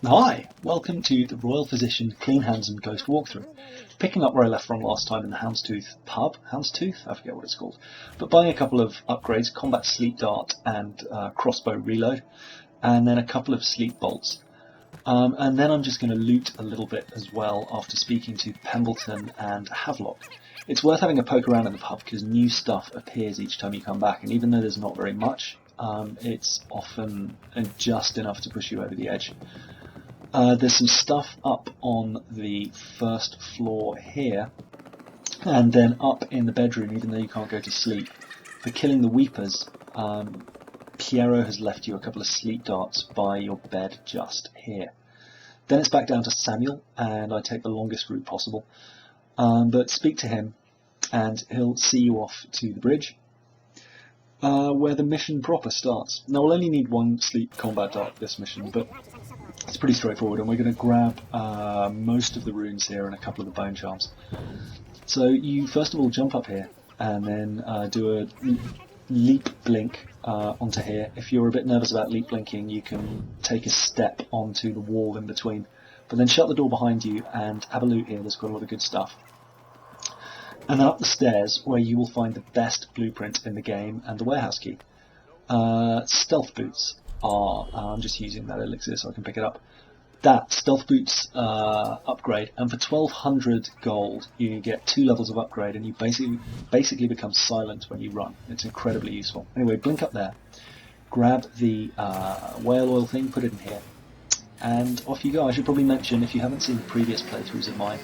Hi, welcome to the Royal Physcian Clean Hands and Ghost walkthrough. Picking up where I left from last time in the Houndstooth pub, Houndstooth? I forget what it's called. But buying a couple of upgrades, combat sleep dart and crossbow reload, and then a couple of sleep bolts. And then I'm just going to loot a little bit as well after speaking to Pembleton and Havelock. It's worth having a poke around in the pub because new stuff appears each time you come back, and even though there's not very much, it's often just enough to push you over the edge. There's some stuff up on the first floor here, and then up in the bedroom, even though you can't go to sleep. For killing the Weepers, Piero has left you a couple of sleep darts by your bed just here. Then it's back down to Samuel, and I take the longest route possible. But speak to him, and he'll see you off to the bridge, where the mission proper starts. Now, we'll only need one sleep combat dart this mission, but it's pretty straightforward, and we're going to grab most of the runes here and a couple of the bone charms. So you first of all jump up here, and then do a leap blink onto here. If you're a bit nervous about leap blinking, you can take a step onto the wall in between, but then shut the door behind you and have a loot here. There's got a lot of good stuff. And then up the stairs, where you will find the best blueprint in the game and the warehouse key. Stealth boots are, I'm just using that elixir so I can pick it up. That stealth boots upgrade, and for 1200 gold you get 2 levels of upgrade, and you basically become silent when you run. It's incredibly useful. Anyway, blink up there, grab the whale oil thing, put it in here, and off you go. I should probably mention, if you haven't seen the previous playthroughs of mine,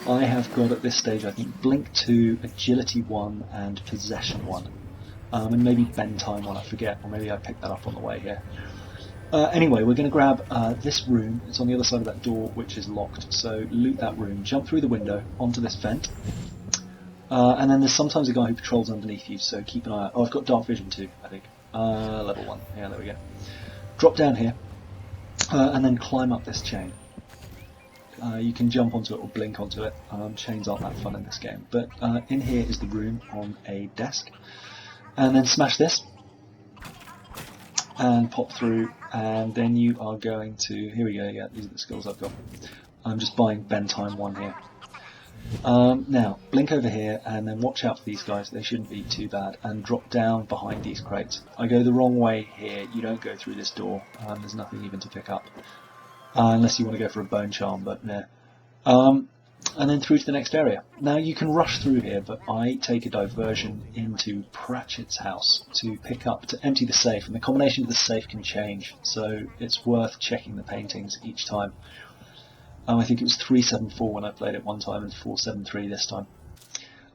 I have got at this stage, I think, Blink 2, Agility 1 and Possession 1. And maybe Bend Time 1, I forget, or maybe I picked that up on the way here. Anyway, we're going to grab this room. It's on the other side of that door, which is locked, so loot that room, jump through the window onto this vent, and then there's sometimes a guy who patrols underneath you, so keep an eye out. Oh, I've got dark vision too, I think. Level 1, yeah, there we go. Drop down here, and then climb up this chain. You can jump onto it or blink onto it. Chains aren't that fun in this game, but in here is the room on a desk. And then smash this, and pop through, and then you are going to, here we go, yeah, these are the skills I've got. I'm just buying Bend Time 1 here. Now, blink over here, and then watch out for these guys, they shouldn't be too bad, and drop down behind these crates. I go the wrong way here, you don't go through this door, there's nothing even to pick up. Unless you want to go for a bone charm, but no. And then through to the next area. Now you can rush through here, but I take a diversion into Pratchett's house to empty the safe, and the combination of the safe can change, so it's worth checking the paintings each time. I think it was 374 when I played it one time, and 473 this time.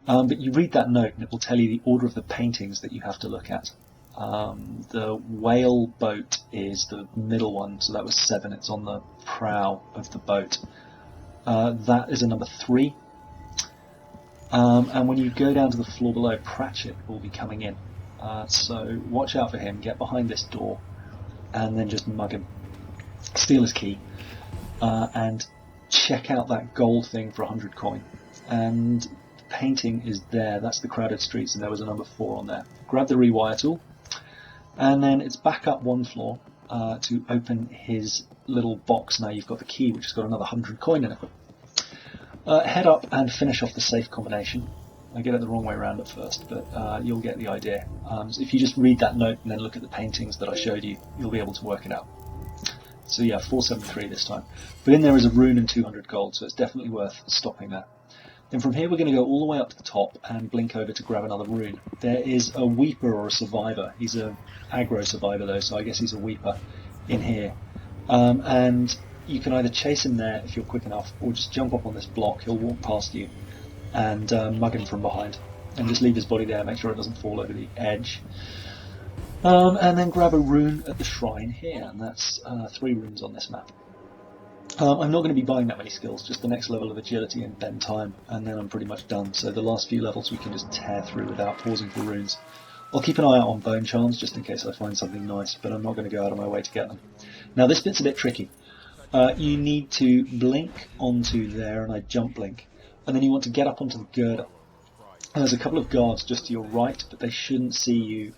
But you read that note, and it will tell you the order of the paintings that you have to look at. The whale boat is the middle one, so that was 7, it's on the prow of the boat. That is a number 3, and when you go down to the floor below, Pratchett will be coming in, so watch out for him, get behind this door, and then just mug him, steal his key, and check out that gold thing for 100 coin, and the painting is there, that's the crowded streets, and there was a number 4 on there. Grab the rewire tool, and then it's back up 1 floor to open his little box. Now you've got the key, which has got another 100 coin in it. Head up and finish off the safe combination. I get it the wrong way around at first, but you'll get the idea. So if you just read that note and then look at the paintings that I showed you, you'll be able to work it out. So yeah, 473 this time. But in there is a rune and 200 gold, so it's definitely worth stopping there. Then from here we're going to go all the way up to the top and blink over to grab another rune. There is a Weeper or a Survivor. He's a aggro Survivor though, so I guess he's a Weeper in here. And you can either chase him there if you're quick enough, or just jump up on this block, he'll walk past you, and mug him from behind. And just leave his body there, make sure it doesn't fall over the edge. And then grab a rune at the shrine here, and that's 3 runes on this map. I'm not going to be buying that many skills, just the next level of agility and bend time, and then I'm pretty much done. So the last few levels we can just tear through without pausing for runes. I'll keep an eye out on bone charms just in case I find something nice, but I'm not going to go out of my way to get them. Now this bit's a bit tricky. You need to blink onto there, and I jump blink, and then you want to get up onto the girder. And there's a couple of guards just to your right, but they shouldn't see you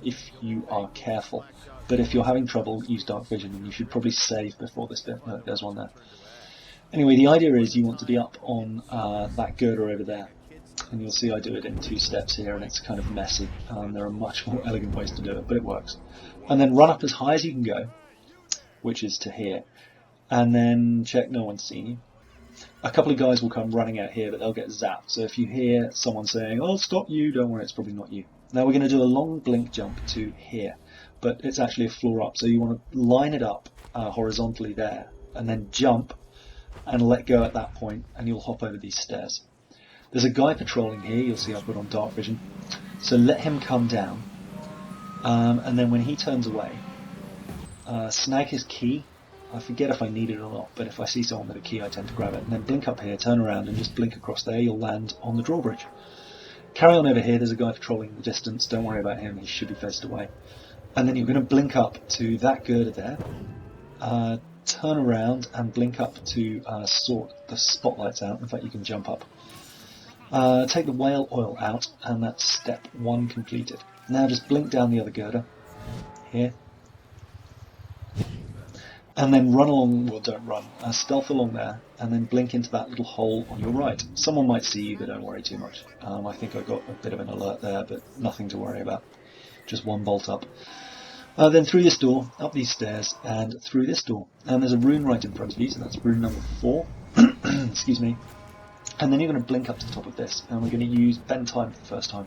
if you are careful. but if you're having trouble, use dark vision, and you should probably save before this bit. There's one there. Anyway, the idea is you want to be up on that girder over there, and you'll see I do it in 2 steps here, and it's kind of messy. There are much more elegant ways to do it, but it works. And then run up as high as you can go, which is to here, and then check no one's seen you. A couple of guys will come running out here, but they'll get zapped. So if you hear someone saying, "Oh, stop you," don't worry, it's probably not you. Now we're going to do a long blink jump to here, but it's actually a floor up, so you want to line it up horizontally there, and then jump and let go at that point, and you'll hop over these stairs. There's a guy patrolling here, you'll see I put on dark vision, so let him come down, and then when he turns away, snag his key. I forget if I need it or not, but if I see someone with a key I tend to grab it, and then blink up here, turn around and just blink across there, you'll land on the drawbridge. Carry on over here, there's a guy patrolling the distance, don't worry about him, he should be faced away. And then you're going to blink up to that girder there, turn around and blink up to sort the spotlights out. In fact, you can jump up. Take the whale oil out, and that's step 1 completed. Now just blink down the other girder, here. And then run along, well don't run, stealth along there, and then blink into that little hole on your right. Someone might see you, but don't worry too much. I think I got a bit of an alert there, but nothing to worry about. Just 1 bolt up. Then through this door, up these stairs, and through this door. And there's a rune right in front of you, so that's rune number 4. Excuse me. And then you're going to blink up to the top of this, and we're going to use bend time for the first time.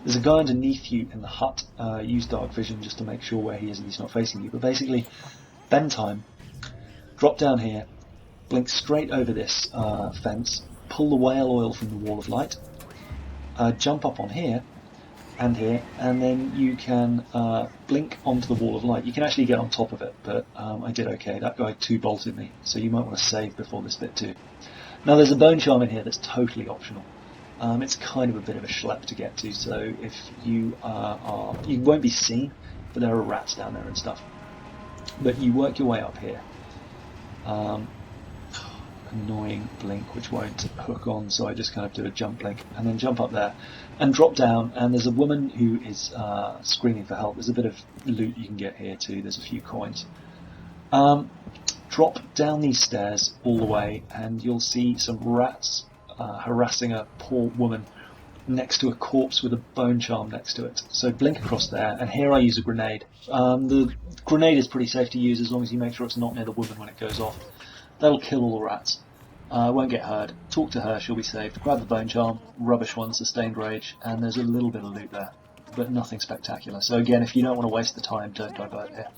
There's a guy underneath you in the hut. Use dark vision just to make sure where he is and he's not facing you. But basically, bend time, drop down here, blink straight over this fence, pull the whale oil from the wall of light, jump up on here, and then you can blink onto the wall of light. You can actually get on top of it, but I did okay. That guy 2-bolted me, so you might want to save before this bit too. Now there's a bone charm in here that's totally optional. It's kind of a bit of a schlep to get to, so if you you won't be seen, but there are rats down there and stuff. But you work your way up here. Annoying blink which won't hook on, so I just kind of do a jump blink and then jump up there and drop down, and there's a woman who is screaming for help. There's a bit of loot you can get here too, there's a few coins. Drop down these stairs all the way and you'll see some rats harassing a poor woman next to a corpse with a bone charm next to it. So blink across there, and here I use a grenade. The grenade is pretty safe to use as long as you make sure it's not near the woman when it goes off. That'll kill all the rats. Won't get hurt. Talk to her, she'll be saved. Grab the bone charm, rubbish one, sustained rage, and there's a little bit of loot there, but nothing spectacular. So again, if you don't want to waste the time, don't divert here.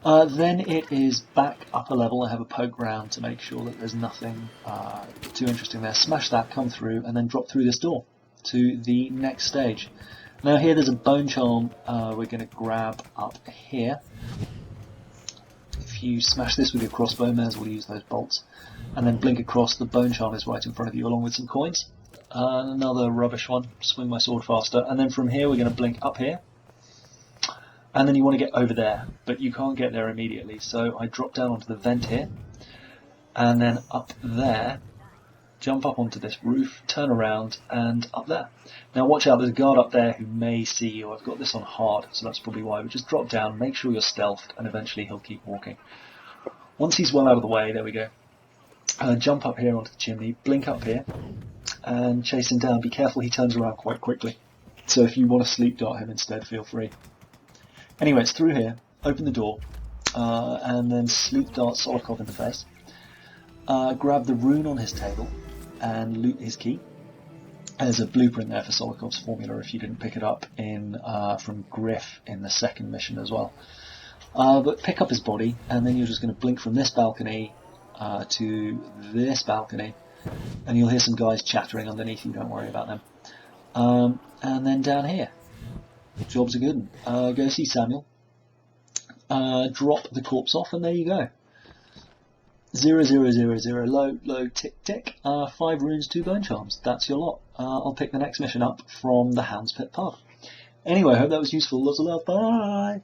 Then it is back up a level. I have a poke round to make sure that there's nothing too interesting there. Smash that, come through, and then drop through this door to the next stage. Now here there's a bone charm we're going to grab up here. If you smash this with your crossbow, may as well use those bolts. And then blink across, the bone charm is right in front of you along with some coins. Another rubbish one, swing my sword faster. And then from here we're going to blink up here. And then you want to get over there, but you can't get there immediately. So I drop down onto the vent here. And then up there, jump up onto this roof, turn around, and up there. Now watch out, there's a guard up there who may see you. I've got this on hard, so that's probably why. But just drop down, make sure you're stealthed, and eventually he'll keep walking. Once he's well out of the way, there we go. Jump up here onto the chimney, blink up here, and chase him down. Be careful, he turns around quite quickly. So if you want to sleep dart him instead, feel free. Anyway, it's through here, open the door, and then sleep dart Sokolov in the face. Grab the rune on his table and loot his key. There's a blueprint there for Solokov's formula if you didn't pick it up in from Griff in the second mission as well. But pick up his body, and then you're just going to blink from this balcony to this balcony, and you'll hear some guys chattering underneath you, don't worry about them. And then down here, job's a good one. Go see Samuel, drop the corpse off, and there you go. 0, 0, 0, 0, low, low, tick, tick. 5 runes, 2 bone charms. That's your lot. I'll pick the next mission up from the Hound's Pit pub. Anyway, I hope that was useful. Lots of love. Bye!